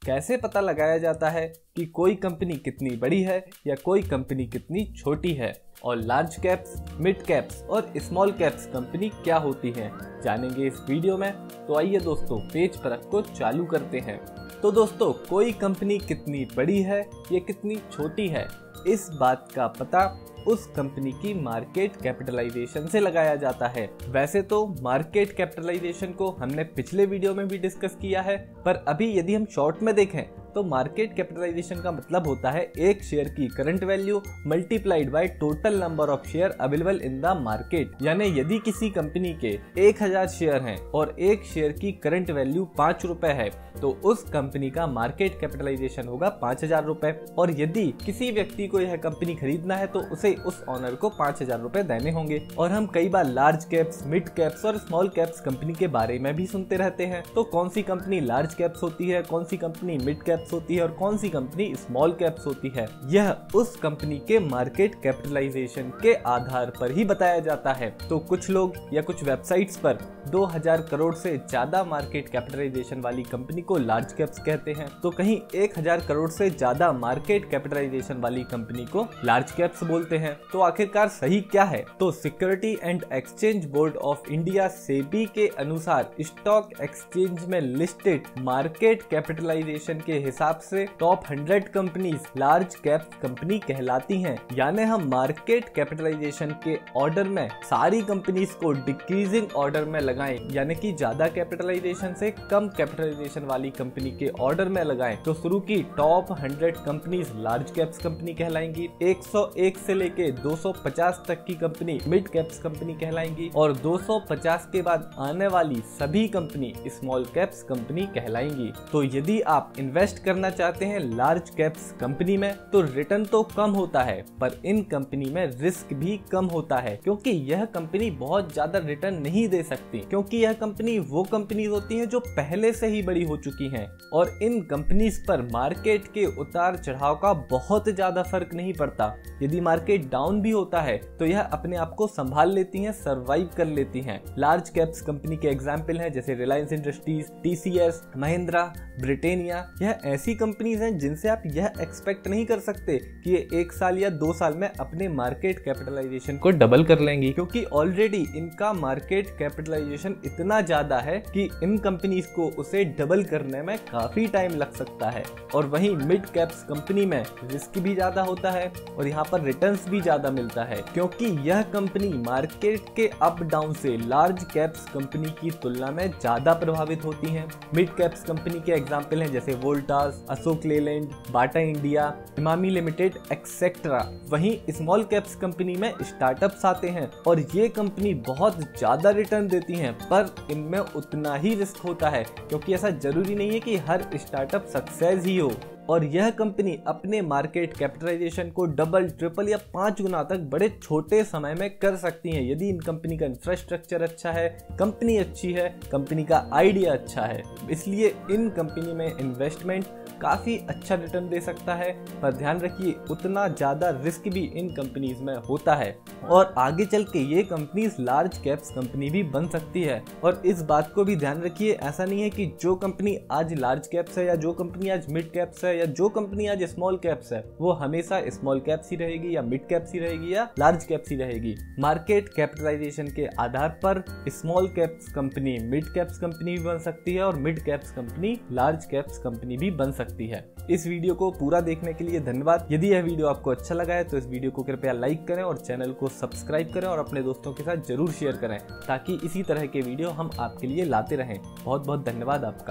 कैसे पता लगाया जाता है कि कोई कंपनी कितनी बड़ी है या कोई कंपनी कितनी छोटी है, और लार्ज कैप्स, मिड कैप्स और स्मॉल कैप्स कंपनी क्या होती हैं, जानेंगे इस वीडियो में। तो आइए दोस्तों, पेज परख को चालू करते हैं। तो दोस्तों, कोई कंपनी कितनी बड़ी है या कितनी छोटी है, इस बात का पता उस कंपनी की मार्केट कैपिटलाइजेशन से लगाया जाता है। वैसे तो मार्केट कैपिटलाइजेशन को हमने पिछले वीडियो में भी डिस्कस किया है, पर अभी यदि हम शॉर्ट में देखें तो मार्केट कैपिटलाइजेशन का मतलब होता है एक शेयर की current value multiplied by total number of share available in the market. यानी यदि किसी कंपनी के 1000 शेयर हैं और एक शेयर की करंट वैल्यू 5 रुपए है, तो उस कंपनी का मार्केट कैपिटलाइजेशन होगा 5000 रुपए। और यदि किसी व्यक्ति को यह कंपनी खरीदना है तो उसे उस ऑनर को 5000 रुपए देने होंगे। और हम कई बार लार्ज कैप्स, मिड कैप्स और स्मॉल कैप्स कंपनी के बारे में भी सुनते रहते हैं। तो कौन सी कंपनी लार्ज कैप्स होती है, कौन सी कंपनी मिड कैप्स होती है और कौन सी कंपनी स्मॉल कैप्स होती है, यह उस कंपनी के मार्केट कैपिटलाइजेशन के आधार पर ही बताया जाता है। तो कुछ लोग या कुछ वेबसाइट्स पर 2000 करोड़ से ज्यादा मार्केट कैपिटलाइजेशन वाली कंपनी को लार्ज कैप्स कहते हैं, तो कहीं 1000 करोड़ से ज्यादा मार्केट कैपिटलाइजेशन वाली कंपनी को लार्ज कैप्स बोलते हैं। तो आखिरकार सही क्या है? तो security and exchange board of India SEBI के अनुसार स्टॉक एक्सचेंज में लिस्टेड मार्केट कैपिटलाइजेशन के हिसाब से top 100 companies large cap company कहलाती हैं। यानी हम मार्केट कैपिटलाइजेशन के ऑर्डर में सारी कंपनीज को डिक्रीजिंग ऑर्डर में लगाएं, यानी कि ज्यादा कैपिटलाइजेशन से कम कैपिटलाइजेशन वाली कंपनी के ऑर्डर में लगाएं, तो शुरू की top 100 companies large caps company कहलाएंगी। 101 से लेके 250 तक की कंपनी मिड कैप्स कंपनी कहलाएंगी और 250 के बाद आने वाली सभी कंपनी स्मॉल कैप्स कंपनी कहलाएंगी। तो यदि आप इन्वेस्ट करना चाहते हैं लार्ज कैप्स कंपनी में, तो रिटर्न तो कम होता है पर इन कंपनी में रिस्क भी कम होता है, क्योंकि यह कंपनी बहुत ज्यादा रिटर्न नहीं दे सकती, क्योंकि यह कंपनी वो कंपनीज होती हैं जो पहले से ही बड़ी हो चुकी हैं और इन कंपनीज पर मार्केट के उतार चढ़ाव का बहुत ज्यादा फर्क नहीं पड़ता। यदि मार्केट डाउन भी होता है तो यह अपने आप को संभाल लेती हैं, सर्वाइव कर लेती हैं। लार्ज कैप्स कंपनी के एग्जाम्पल हैं जैसे रिलायंस इंडस्ट्रीज, टीसीएस, महिंद्रा, ब्रिटेनिया। यह ऐसी कंपनीज हैं जिनसे आप यह एक्सपेक्ट नहीं कर सकते कि ये 1 साल या 2 साल में अपने मार्केट कैपिटलाइजेशन को डबल कर लेंगी, क्योंकि ऑलरेडी इनका मार्केट कैपिटलाइजेशन इतना ज्यादा है कि इन कंपनीज को उसे डबल करने में काफी टाइम लग सकता है। और वहीं मिड कैप्स कंपनी में रिस्क भी ज्यादा होता है और यहाँ पर रिटर्न्स भी ज्यादा मिलता है, क्योंकि यह कंपनी मार्केट के अप डाउन से लार्ज कैप्स कंपनी की तुलना में ज्यादा प्रभावित होती हैं। मिड कैप्स कंपनी के एग्जाम्पल हैं जैसे Voltas, Ashok Leyland, Bata India, Emami limited etcetera. वहीं स्मॉल कैप्स कंपनी में स्टार्टअप्स आते हैं और ये कंपनी बहुत ज्यादा रिटर्न देती हैं, पर इनमें उतना ही रिस्क होता है, क्योंकि ऐसा जरूरी नहीं है कि हर स्टार्टअप सक्सेस ही हो। और यह कंपनी अपने मार्केट कैपिटलाइजेशन को डबल, ट्रिपल या 5 गुना तक बड़े छोटे समय में कर सकती हैं, यदि इन कंपनी का इंफ्रास्ट्रक्चर अच्छा है, कंपनी अच्छी है, कंपनी का आइडिया अच्छा है। इसलिए इन कंपनी में इन्वेस्टमेंट काफी अच्छा रिटर्न दे सकता है, पर ध्यान रखिए उतना ज्यादा रिस्क भी इन कंपनीज में होता है और आगे चल के ये कंपनीज लार्ज कैप्स कंपनी भी बन सकती है। और इस बात को भी ध्यान रखिए, ऐसा नहीं है कि जो कंपनी आज लार्ज कैप्स है या जो कंपनी आज मिड कैप्स है या जो कंपनी आज स्मॉल कैप्स है वो हमेशा स्मॉल कैप्स ही रहेगी या मिड कैप्स ही रहेगी या लार्ज कैप्स ही रहेगी। मार्केट कैपिटलाइजेशन के आधार पर small caps company mid caps company भी बन सकती है और mid caps company large caps company भी बन सकती है। इस वीडियो को पूरा देखने के लिए धन्यवाद। यदि यह वीडियो आपको अच्छा लगा है तो इस वीडियो को कृपया लाइक करें और चैनल को सब्सक्राइब करें और अपने दोस्तों के साथ जरूर शेयर करें, ताकि इसी तरह के वीडियो हम आपके लिए लाते रहें। बहुत बहुत धन्यवाद आपका।